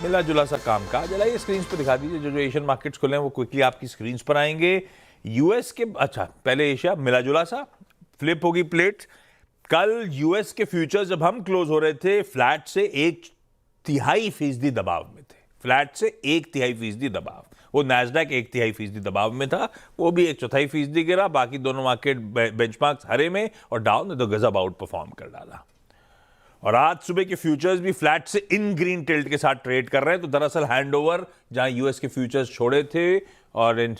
मिला जुला सा काम का। चलाइए स्क्रीन पर दिखा दीजिए जो एशियन मार्केट्स खुले हैं वो क्विकली आपकी स्क्रीन पर आएंगे। यूएस के, अच्छा पहले एशिया मिला जुला सा, फ्लिप होगी प्लेट। कल यूएस के फ्यूचर्स जब हम क्लोज हो रहे थे फ्लैट से 1/3% दबाव में थे, फ्लैट से 1/3% दबाव। वो नैस्डैक 1/3% दबाव में था, वो भी 1/4% गिरा। बाकी दोनों मार्केट बेंचमार्क्स हरे में और डाउन ने तो गजब आउट परफॉर्म कर डाला। और आज सुबह के फ्यूचर्स भी फ्लैट से इन ग्रीन टिल्ट के साथ ट्रेड कर रहे हैं। तो दरअसल हैंडओवर जहां यूएस के फ्यूचर्स छोड़े थे और इन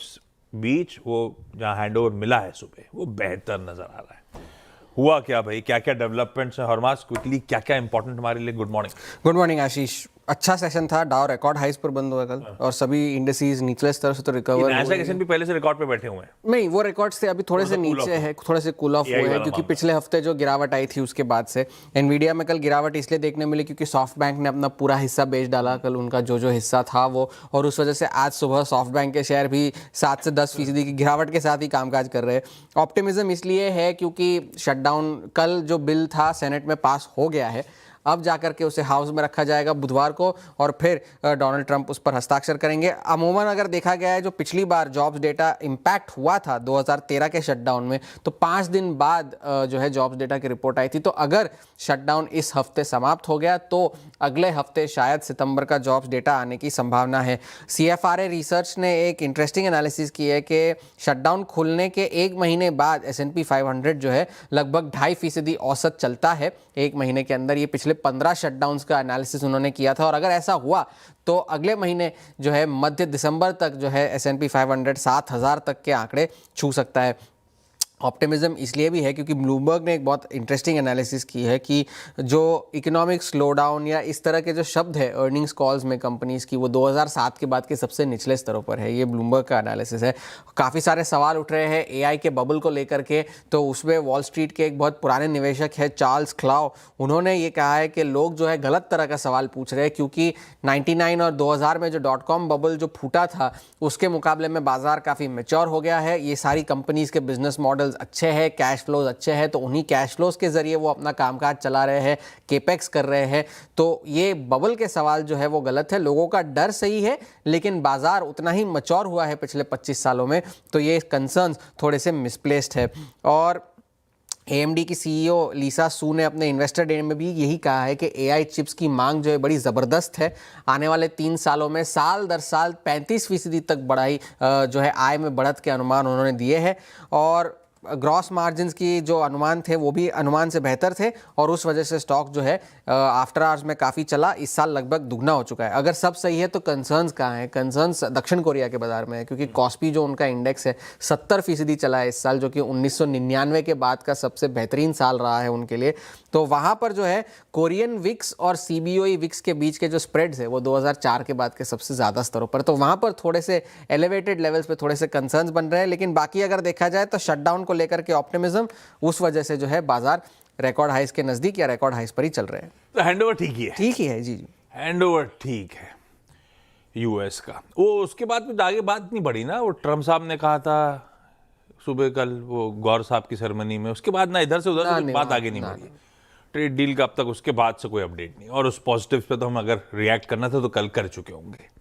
बीच वो जहां हैंडओवर मिला है सुबह वो बेहतर नजर आ रहा है। हुआ क्या भाई, क्या क्या डेवलपमेंट्स हैं हरमास, क्विकली क्या क्या इंपॉर्टेंट हमारे लिए? गुड मॉर्निंग आशीष। अच्छा सेशन था, डाउ रिकॉर्ड हाइस पर बंद हुआ कल और सभी इंडिसेस निचले स्तर से तो रिकवर हुए। भी पहले से रिकॉर्ड पे बैठे हुए हैं? नहीं, वो रिकॉर्ड से अभी थोड़े से नीचे है, थोड़े से कूल ऑफ हुए हैं क्योंकि पिछले हफ्ते जो गिरावट आई थी उसके बाद से। एनवीडिया में कल गिरावट इसलिए देखने मिली क्योंकि सॉफ्ट बैंक ने अपना पूरा हिस्सा बेच डाला कल, उनका जो हिस्सा था वो, और उस वजह से आज सुबह सॉफ्ट बैंक के शेयर भी 7 से 10% की गिरावट के साथ ही कामकाज कर रहे हैं। ऑप्टिमिज्म इसलिए है क्योंकि शटडाउन कल जो बिल था सेनेट में पास हो गया है, अब जाकर के उसे हाउस में रखा जाएगा बुधवार को और फिर डोनाल्ड ट्रंप उस पर हस्ताक्षर करेंगे। अमूमन अगर देखा गया है जो पिछली बार जॉब्स डेटा इम्पैक्ट हुआ था 2013 के शटडाउन में, तो 5 दिन बाद जो है जॉब्स डेटा की रिपोर्ट आई थी। तो अगर शटडाउन इस हफ्ते समाप्त हो गया तो अगले हफ्ते शायद सितंबर का जॉब्स डेटा आने की संभावना है। CFRA रिसर्च ने एक इंटरेस्टिंग एनालिसिस की है कि शटडाउन खुलने के 1 महीने बाद S&P 500 जो है लगभग 2.5% औसत चलता है 1 महीने के अंदर। ये पिछले 15 शटडाउन्स का एनालिसिस उन्होंने किया था और अगर ऐसा हुआ तो अगले महीने जो है मध्य दिसंबर तक जो है S&P 500 7,000 तक के आंकड़े छू सकता है। ऑप्टिमिज्म इसलिए भी है क्योंकि ब्लूमबर्ग ने एक बहुत इंटरेस्टिंग एनालिसिस की है कि जो इकोनॉमिक स्लोडाउन या इस तरह के जो शब्द है अर्निंग्स कॉल्स में कंपनीज की, वो 2007 के बाद के सबसे निचले स्तरों पर है। ये ब्लूमबर्ग का एनालिसिस है। काफ़ी सारे सवाल उठ रहे हैं AI के बबल को लेकर के, तो उसमें वॉल स्ट्रीट के एक बहुत पुराने निवेशक है चार्ल्स क्लाउ, उन्होंने ये कहा है कि लोग जो है गलत तरह का सवाल पूछ रहे हैं क्योंकि 99 और 2000 में जो .com बबल जो फूटा था उसके मुकाबले में बाजार काफ़ी मैच्योर हो गया है। ये सारी कंपनीज के बिजनेस मॉडल अच्छे हैं, कैश फ्लोज अच्छे हैं, तो उन्हीं कैश फ्लोज के जरिए वो अपना कामकाज चला रहे हैं, केपेक्स कर रहे हैं। तो ये बबल के सवाल जो है वो गलत है। लोगों का डर सही है लेकिन बाजार उतना ही मैच्योर हुआ है पिछले 25 सालों में, तो ये कंसर्न्स थोड़े से मिसप्लेस्ड है। और AMD की CEO लीसा सू ने अपने इन्वेस्टर डे में भी यही कहा है कि AI चिप्स की मांग जो है बड़ी ज़बरदस्त है। आने वाले 3 सालों में साल दर साल 35% तक बढ़ाई जो है आय में बढ़त के अनुमान उन्होंने दिए हैं। और ग्रॉस मार्जिन्स की जो अनुमान थे वो भी अनुमान से बेहतर थे और उस वजह से स्टॉक जो है आफ्टर आवर्स में काफ़ी चला। इस साल लगभग दुगना हो चुका है। अगर सब सही है तो कंसर्न्स कहाँ हैं? कंसर्न्स दक्षिण कोरिया के बाजार में है क्योंकि कॉस्पी जो उनका इंडेक्स है 70% चला है इस साल, जो कि 1999 के बाद का सबसे बेहतरीन साल रहा है उनके लिए। तो वहाँ पर जो है कोरियन विक्स और CBOE विक्स के बीच के जो स्प्रेड्स है वो 2004 के बाद के सबसे ज़्यादा स्तरों पर, तो वहाँ पर थोड़े से एलिवेटेड लेवल्स पे थोड़े से कंसर्न्स बन रहे हैं। लेकिन बाकी अगर देखा जाए तो शटडाउन को लेकर के ऑप्टिमिज्म, उस वजह से जो है बाजार रिकॉर्ड हाइस के नजदीक या रिकॉर्ड हाइस पर ही चल रहे हैं। तो हैंडओवर ठीक ही है? ठीक ही है जी, हैंडओवर ठीक है यूएस का। वो उसके बाद भी आगे बात नहीं बढ़ी ना, वो ट्रम्प साहब ने कहा था सुबह कल वो गौर साहब की सेरेमनी में, उसके बाद ना इधर से उधर से बात आगे नहीं बढ़ी। ट्रेड डील का अब तक उसके बाद से कोई अपडेट नहीं, और उस पॉजिटिव पे तो हम अगर रिएक्ट करना था तो कल कर चुके होंगे।